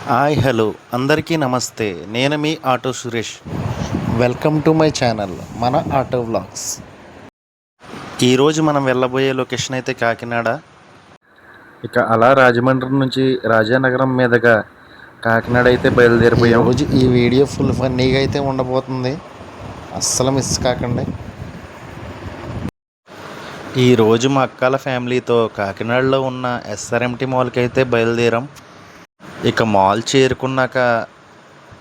Hi hello అందరికీ నమస్తే. నేను మీ auto Suresh. Welcome to my channel మన ఆటో వ్లాగ్స్. ఈరోజు మనం వెళ్ళబోయే లొకేషన్ అయితే కాకినాడ. ఇక అలా రాజమండ్రి నుంచి రాజానగరం మీదుగా కాకినాడ అయితే బయలుదేరిపోయాం. ఈరోజు ఈ వీడియో ఫుల్ ఫన్నీగా అయితే ఉండబోతుంది, అస్సలు మిస్ కాకండి. ఈరోజు మా అక్కల ఫ్యామిలీతో కాకినాడలో ఉన్న ఎస్ఆర్ఎంటీ మాల్కి అయితే బయలుదేరాం. ఇక మాల్ చేరుకున్నాక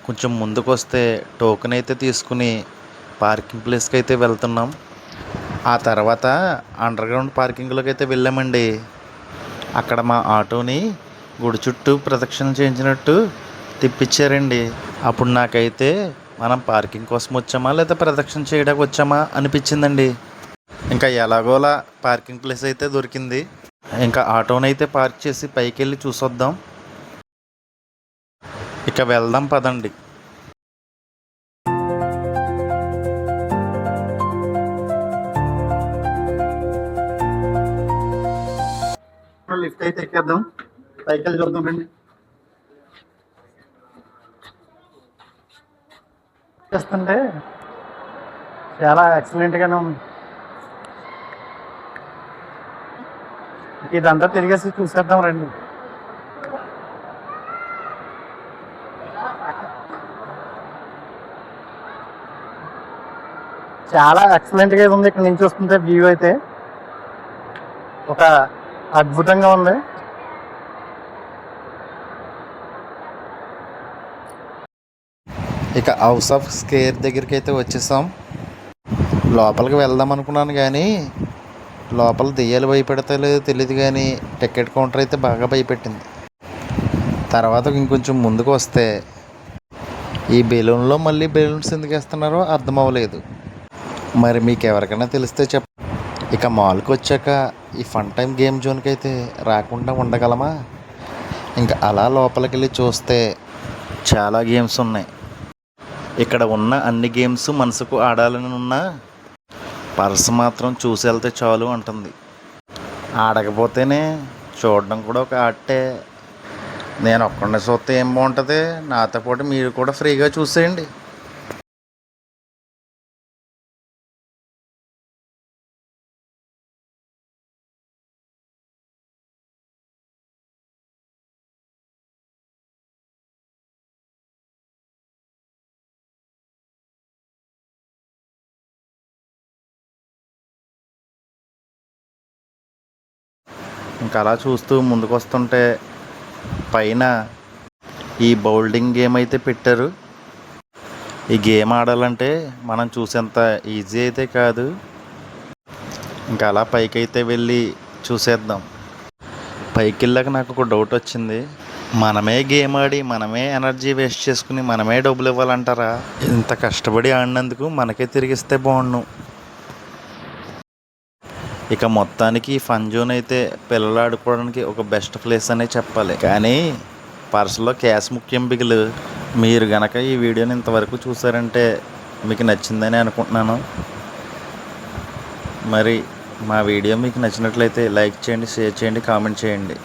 కొంచెం ముందుకు వస్తే టోకెన్ అయితే తీసుకుని పార్కింగ్ ప్లేస్కి అయితే వెళ్తున్నాం. ఆ తర్వాత అండర్గ్రౌండ్ పార్కింగ్లోకి అయితే వెళ్ళామండి. అక్కడ మా ఆటోని గుడి చుట్టూ ప్రదక్షిణలు చేయించినట్టు తిప్పించారండి. అప్పుడు నాకైతే మనం పార్కింగ్ కోసం వచ్చామా లేదా ప్రదక్షిణ చేయడానికి వచ్చామా అనిపించిందండి. ఇంకా ఎలాగోలా పార్కింగ్ ప్లేస్ అయితే దొరికింది. ఇంకా ఆటోనైతే పార్క్ చేసి పైకి వెళ్ళి చూసొద్దాం. ఇక వెళ్దాం పదండి. లిఫ్ట్ అయితే ఎక్కేద్దాం, పైకి వెళ్ళి చూద్దాం రండి. చేస్తుంటే చాలా ఎక్సలెంట్గానే ఉంది. ఇదంతా తిరిగేసి చూసేద్దాం రండి. చాలా ఎక్సలెంట్గా ఉంది. ఇక్కడ నుంచి వస్తుంటే వ్యూ అయితే ఒక అద్భుతంగా ఉంది. ఇక హౌస్ ఆఫ్ స్కేర్ దగ్గరికి అయితే వచ్చేసాం. లోపలికి వెళ్దాం అనుకున్నాను కానీ లోపల దెయ్యాలు భయపెడతలేదో తెలియదు, కానీ టికెట్ కౌంటర్ అయితే బాగా భయపెట్టింది. తర్వాత ఇంకొంచెం ముందుకు వస్తే ఈ బెలూన్లో మళ్ళీ బెలూన్స్ ఎందుకు వేస్తున్నారో అర్థం అవ్వలేదు. మరి మీకు ఎవరికైనా తెలిస్తే చెప్ప. ఇక మాల్కి వచ్చాక ఈ ఫన్ టైం గేమ్ జోన్కి అయితే రాకుండా ఉండగలమా? ఇంకా అలా లోపలికి వెళ్ళి చూస్తే చాలా గేమ్స్ ఉన్నాయి. ఇక్కడ ఉన్న అన్ని గేమ్స్ మనసుకు ఆడాలని ఉన్నా పర్స్ మాత్రం చూసి వెళ్తే చాలు అంటుంది. ఆడకపోతేనే చూడడం కూడా ఒక ఆటే. నేను ఒక్కడిని చూస్తే ఏం బాగుంటుంది, నాతో పాటు మీరు కూడా ఫ్రీగా చూసేయండి. ఇంకా అలా చూస్తూ ముందుకు వస్తుంటే పైన ఈ బౌల్డింగ్ గేమ్ అయితే పెట్టారు. ఈ గేమ్ ఆడాలంటే మనం చూసేంత ఈజీ అయితే కాదు. ఇంకా అలా పైకి అయితే వెళ్ళి చూసేద్దాం. పైకి వెళ్ళాక నాకు ఒక డౌట్ వచ్చింది. మనమే గేమ్ ఆడి మనమే ఎనర్జీ వేస్ట్ చేసుకుని మనమే డబ్బులు ఇవ్వాలంటారా? ఇంత కష్టపడి ఆడినందుకు మనకే తిరిగిస్తే బాగుండు. ఇక మొత్తానికి ఫన్ జోన్ అయితే పిల్లలు ఆడుకోవడానికి ఒక బెస్ట్ ప్లేస్ అనే చెప్పాలి. కానీ పర్సులో క్యాష్ ముఖ్యం బిగులు. మీరు గనక ఈ వీడియోని ఇంతవరకు చూసారంటే మీకు నచ్చిందని అనుకుంటున్నాను. మరి మా వీడియో మీకు నచ్చినట్లయితే లైక్ చేయండి, షేర్ చేయండి, కామెంట్ చేయండి.